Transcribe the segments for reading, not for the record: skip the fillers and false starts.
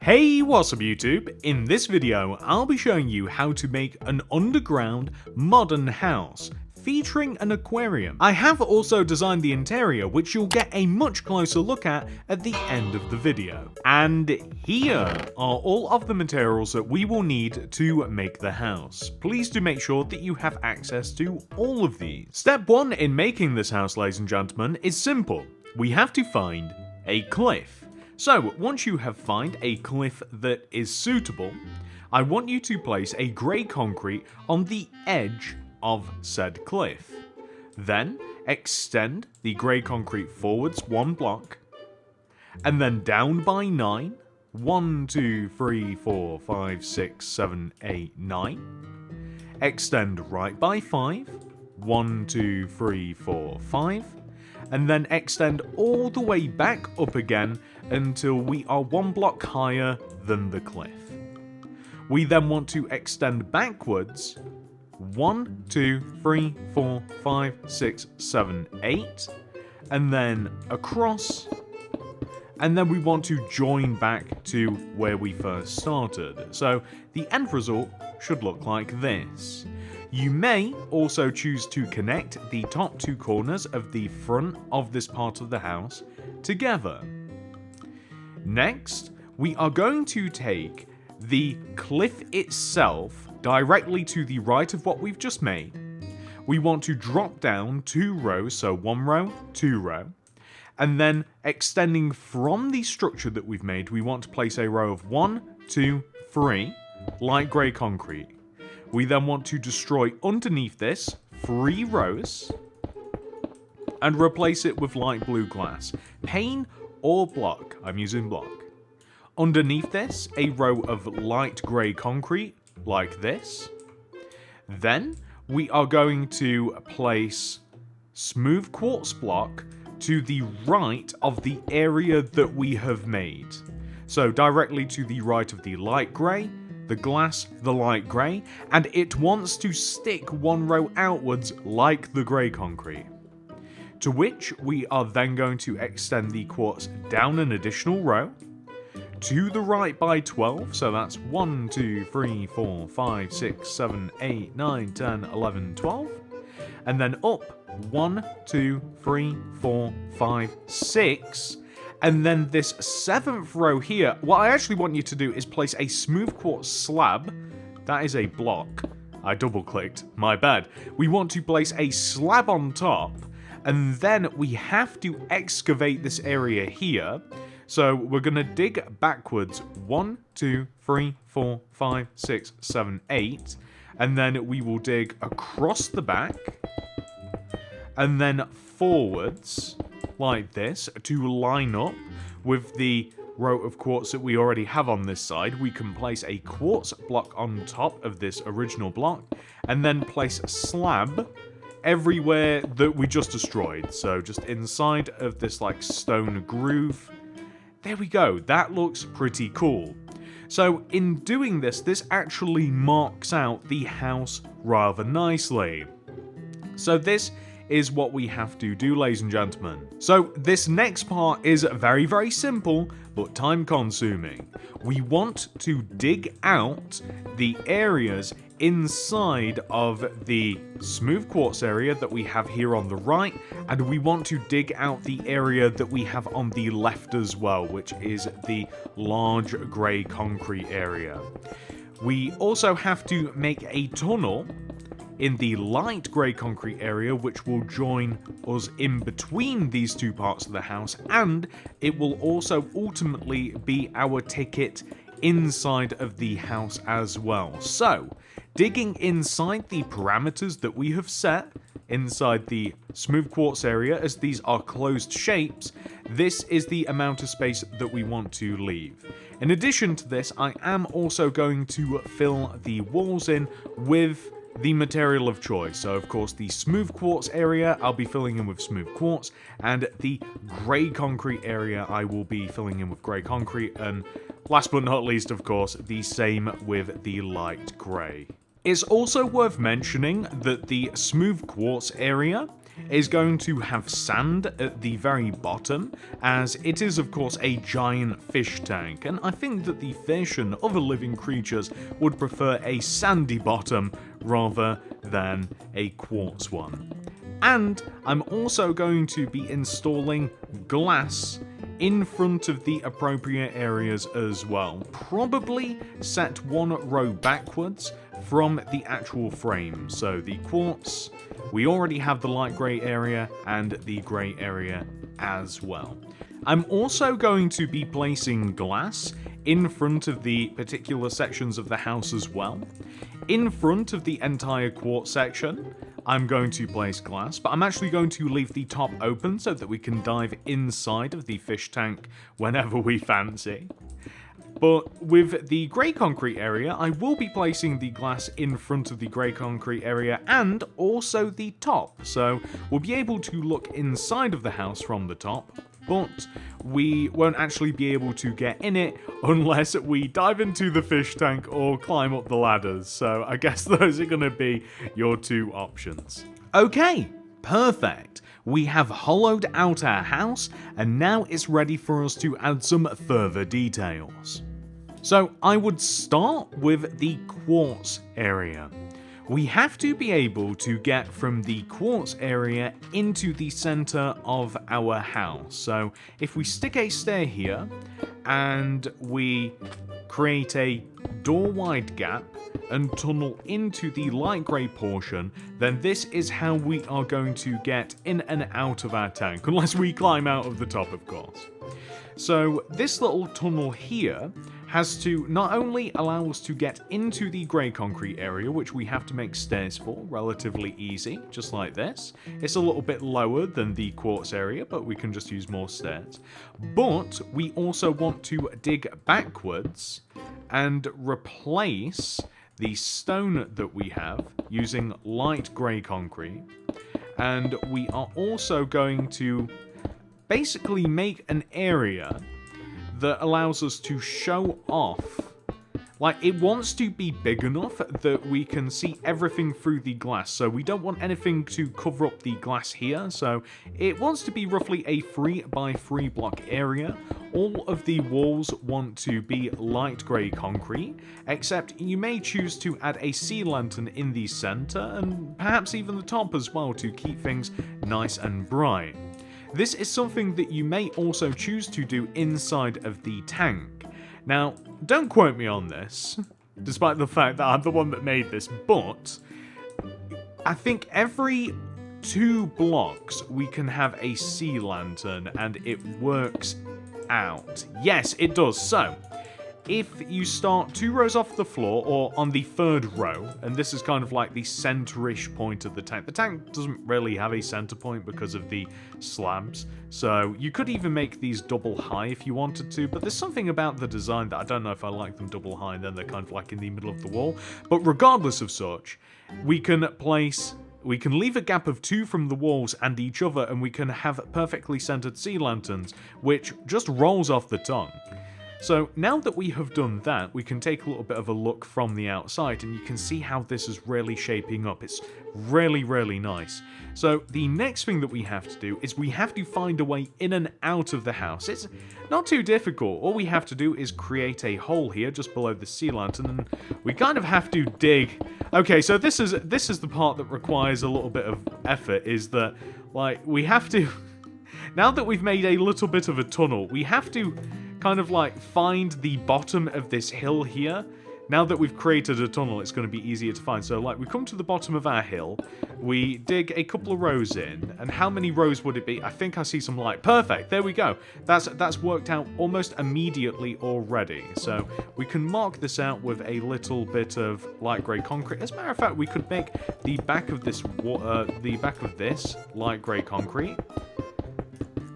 Hey, what's up YouTube? In this video, I'll be showing you how to make an underground modern house featuring an aquarium. I have also designed the interior, which you'll get a much closer look at the end of the video. And here are all of the materials that we will need to make the house. Please do make sure that you have access to all of these. Step 1 in making this house, ladies and gentlemen, is simple. We have to find a cliff. So, once you have found a cliff that is suitable, I want you to place a grey concrete on the edge of said cliff. Then, extend the grey concrete forwards 1 block, and then down by 9. 1, 2, 3, 4, 5, 6, 7, 8, 9. Extend right by 5. 1, 2, 3, 4, 5. And then extend all the way back up again until we are 1 block higher than the cliff. We then want to extend backwards 1, 2, 3, 4, 5, 6, 7, 8, and then across, and then we want to join back to where we first started. So the end result should look like this. You may also choose to connect the top 2 corners of the front of this part of the house together. Next, we are going to take the cliff itself directly to the right of what we've just made. We want to drop down 2 rows, so 1 row, 2 row, and then extending from the structure that we've made, we want to place a row of 1, 2, 3 light grey concrete. We then want to destroy underneath this 3 rows and replace it with light blue glass, pane or block. I'm using block. Underneath this, a row of light grey concrete like this. Then we are going to place smooth quartz block to the right of the area that we have made. So directly to the right of the light grey, the glass, the light grey, and it wants to stick 1 row outwards like the grey concrete. To which we are then going to extend the quartz down an additional row, to the right by 12, so that's 1, 2, 3, 4, 5, 6, 7, 8, 9, 10, 11, 12, and then up 1, 2, 3, 4, 5, 6, and then this 7th row here, what I actually want you to do is place a smooth quartz slab. That is a block. I double clicked, my bad. We want to place a slab on top, and then we have to excavate this area here. So we're going to dig backwards 1, 2, 3, 4, 5, 6, 7, 8, and then we will dig across the back, and then forwards like this to line up with the row of quartz that we already have on this side. We can place a quartz block on top of this original block, and then place a slab everywhere that we just destroyed. So just inside of this like stone groove. There we go, that looks pretty cool. So in doing this, this actually marks out the house rather nicely. So this is what we have to do, ladies and gentlemen. So this next part is very, very simple, but time consuming. We want to dig out the areas inside of the smooth quartz area that we have here on the right, and we want to dig out the area that we have on the left as well, which is the large grey concrete area. We also have to make a tunnel in the light grey concrete area, which will join us in between these 2 parts of the house, and it will also ultimately be our ticket inside of the house as well. So, digging inside the parameters that we have set inside the smooth quartz area, as these are closed shapes, this is the amount of space that we want to leave. In addition to this, I am also going to fill the walls in with the material of choice. So of course the smooth quartz area I'll be filling in with smooth quartz, and the grey concrete area I will be filling in with grey concrete, and last but not least of course the same with the light grey. It's also worth mentioning that the smooth quartz area is going to have sand at the very bottom, as it is of course a giant fish tank, and I think that the fish and other living creatures would prefer a sandy bottom rather than a quartz one. And I'm also going to be installing glass in front of the appropriate areas as well. Probably set one row backwards from the actual frame. So the quartz, we already have the light grey area and the grey area as well. I'm also going to be placing glass in front of the particular sections of the house as well. In front of the entire quartz section, I'm going to place glass, but I'm actually going to leave the top open so that we can dive inside of the fish tank whenever we fancy. But with the grey concrete area, I will be placing the glass in front of the grey concrete area and also the top. So we'll be able to look inside of the house from the top, but we won't actually be able to get in it unless we dive into the fish tank or climb up the ladders. So I guess those are going to be your two options. Okay, perfect. We have hollowed out our house, and now it's ready for us to add some further details. So I would start with the quartz area. We have to be able to get from the quartz area into the center of our house. So if we stick a stair here and we create a door-wide gap and tunnel into the light grey portion, then this is how we are going to get in and out of our tank, unless we climb out of the top, of course. So this little tunnel here has to not only allow us to get into the grey concrete area, which we have to make stairs for, relatively easy, just like this. It's a little bit lower than the quartz area, but we can just use more stairs. But we also want to dig backwards and replace the stone that we have using light grey concrete. And we are also going to basically make an area that allows us to show off. Like, it wants to be big enough that we can see everything through the glass, so we don't want anything to cover up the glass here, so it wants to be roughly a 3 by 3 block area. All of the walls want to be light grey concrete, except you may choose to add a sea lantern in the center, and perhaps even the top as well, to keep things nice and bright. This is something that you may also choose to do inside of the tank. Now, don't quote me on this, despite the fact that I'm the one that made this, but I think every 2 blocks we can have a sea lantern and it works out. Yes, it does. So, if you start 2 rows off the floor, or on the 3rd row, and this is kind of like the center-ish point of the tank doesn't really have a center point because of the slabs, so you could even make these double high if you wanted to, but there's something about the design that I don't know if I like them double high and then they're kind of like in the middle of the wall. But regardless of such, we can leave a gap of 2 from the walls and each other, and we can have perfectly centered sea lanterns, which just rolls off the tongue. So now that we have done that, we can take a little bit of a look from the outside, and you can see how this is really shaping up. It's really, really nice. So the next thing that we have to do is we have to find a way in and out of the house. It's not too difficult. All we have to do is create a hole here just below the sea lantern, and we kind of have to dig. Okay, so this is the part that requires a little bit of effort, is that, like, we have to, now that we've made a little bit of a tunnel, we have to kind of like find the bottom of this hill here. Now that we've created a tunnel, it's going to be easier to find. So, like, we come to the bottom of our hill, we dig a couple of rows in, and how many rows would it be? I think I see some light. Perfect, there we go. That's worked out almost immediately already. So we can mark this out with a little bit of light grey concrete. As a matter of fact, we could make the back of this light grey concrete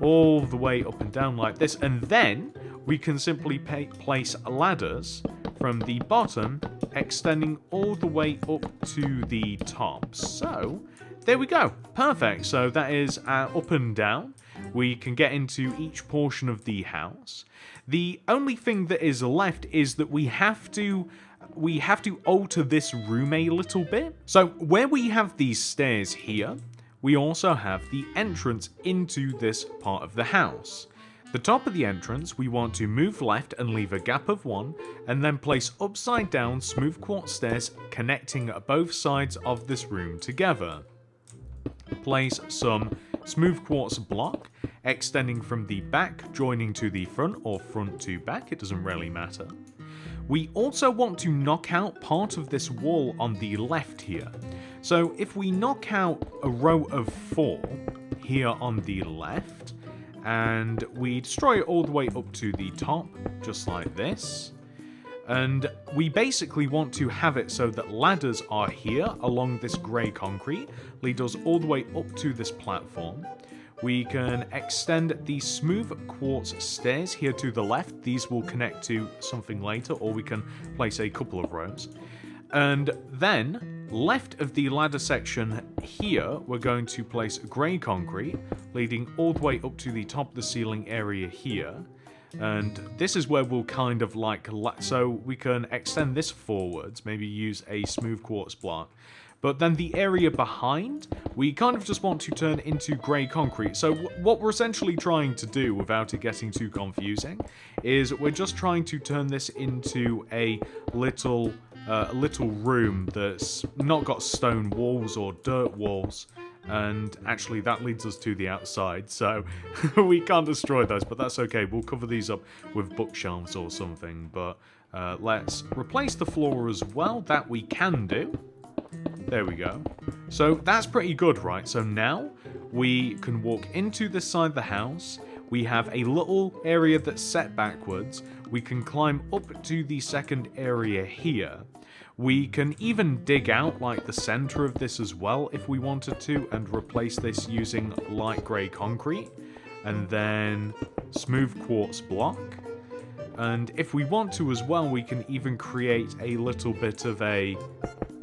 all the way up and down like this, and then we can simply place ladders from the bottom, extending all the way up to the top. So, there we go. Perfect. So that is our up and down. We can get into each portion of the house. The only thing that is left is that we have to alter this room a little bit. So where we have these stairs here, we also have the entrance into this part of the house. The top of the entrance, we want to move left and leave a gap of 1, and then place upside down smooth quartz stairs connecting both sides of this room together. Place some smooth quartz block extending from the back joining to the front, or front to back, it doesn't really matter. We also want to knock out part of this wall on the left here. So if we knock out a row of 4 here on the left, and we destroy it all the way up to the top, just like this. And we basically want to have it so that ladders are here along this grey concrete, lead us all the way up to this platform. We can extend the smooth quartz stairs here to the left. These will connect to something later, or we can place a couple of rows. And then, left of the ladder section here, we're going to place grey concrete, leading all the way up to the top of the ceiling area here. And this is where we'll kind of so we can extend this forwards, maybe use a smooth quartz block. But then the area behind, we kind of just want to turn into grey concrete. So what we're essentially trying to do, without it getting too confusing, is we're just trying to turn this into a little room that's not got stone walls or dirt walls. And actually that leads us to the outside, so we can't destroy those, but that's okay. We'll cover these up with bookshelves or something. But let's replace the floor as well. That we can do. There we go. So that's pretty good, right? So now we can walk into this side of the house. We have a little area that's set backwards. We can climb up to the second area here. We can even dig out like the center of this as well if we wanted to, and replace this using light grey concrete and then smooth quartz block. And if we want to as well, we can even create a little bit of a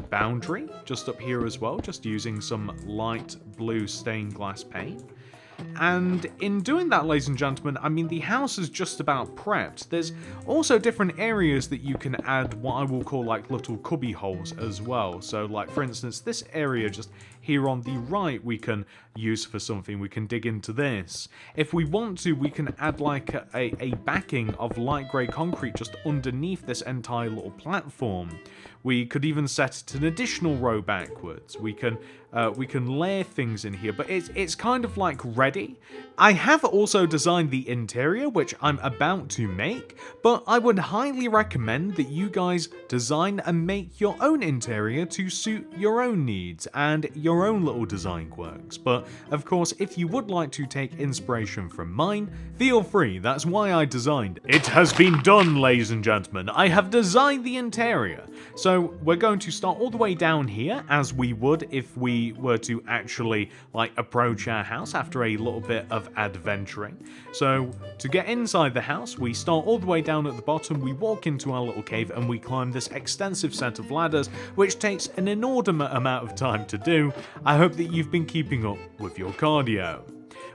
boundary just up here as well, just using some light blue stained glass paint. And in doing that, ladies and gentlemen, I mean, the house is just about prepped. There's also different areas that you can add what I will call like little cubby holes as well. So like, for instance, this area just here on the right we can use for something. We can dig into this. If we want to, we can add like a backing of light grey concrete just underneath this entire little platform. We could even set it an additional row backwards. We can layer things in here, but it's kind of like ready. I have also designed the interior, which I'm about to make, but I would highly recommend that you guys design and make your own interior to suit your own needs and your own little design quirks. But of course, if you would like to take inspiration from mine, feel free. That's why I designed it. It has been done, ladies and gentlemen. I have designed the interior. So we're going to start all the way down here, as we would if we were to actually like approach our house after a little bit of adventuring. So to get inside the house, we start all the way down at the bottom, we walk into our little cave, and we climb this extensive set of ladders, which takes an inordinate amount of time to do. I hope that you've been keeping up with your cardio.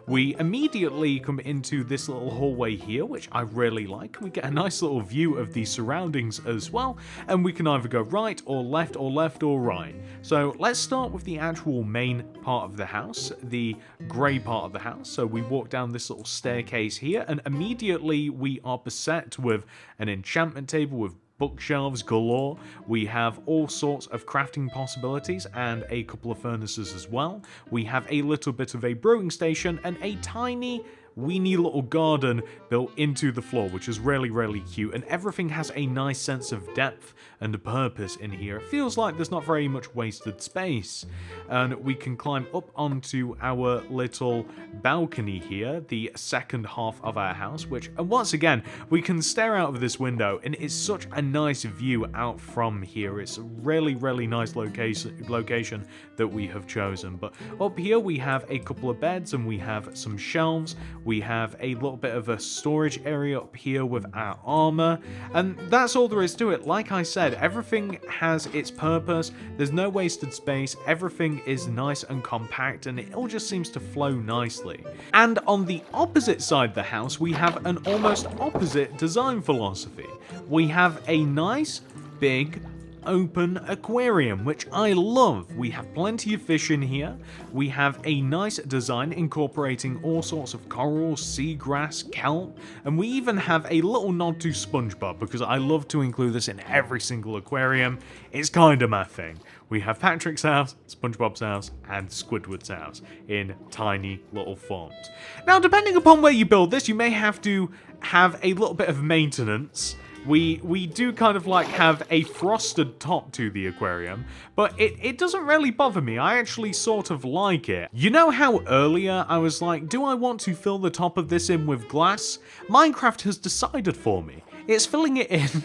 We immediately come into this little hallway here, which I really like. We get a nice little view of the surroundings as well, and we can either go right or left or right. So let's start with the actual main part of the house, the grey part of the house. So we walk down this little staircase here, and immediately we are beset with an enchantment table with bookshelves galore. We have all sorts of crafting possibilities and a couple of furnaces as well. We have a little bit of a brewing station and a tiny weeny little garden built into the floor, which is really, really cute, and everything has a nice sense of depth and purpose in here. It feels like there's not very much wasted space. And we can climb up onto our little balcony here, the second half of our house, which, and once again, we can stare out of this window, and it's such a nice view out from here. It's a really, really nice location that we have chosen. But up here we have a couple of beds, and we have some shelves. We have a little bit of a storage area up here with our armor, and that's all there is to it. Like I said, everything has its purpose. There's no wasted space. Everything is nice and compact, and it all just seems to flow nicely. And on the opposite side of the house, we have an almost opposite design philosophy. We have a nice, big, open aquarium, which I love. We have plenty of fish in here. We have a nice design incorporating all sorts of coral, seagrass, kelp, and we even have a little nod to SpongeBob because I love to include this in every single aquarium. It's kind of my thing. We have Patrick's house, SpongeBob's house, and Squidward's house in tiny little fonts. Now, depending upon where you build this, you may have to have a little bit of maintenance. We do kind of like have a frosted top to the aquarium, but it doesn't really bother me. I actually sort of like it. You know how earlier I was like, do I want to fill the top of this in with glass? Minecraft has decided for me. It's filling it in.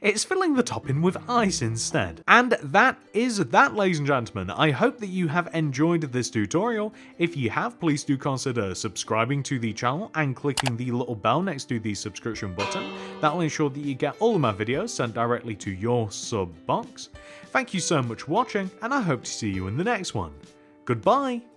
It's filling the top in with ice instead. And that is that, ladies and gentlemen. I hope that you have enjoyed this tutorial. If you have, please do consider subscribing to the channel and clicking the little bell next to the subscription button. That will ensure that you get all of my videos sent directly to your sub box. Thank you so much for watching, and I hope to see you in the next one. Goodbye!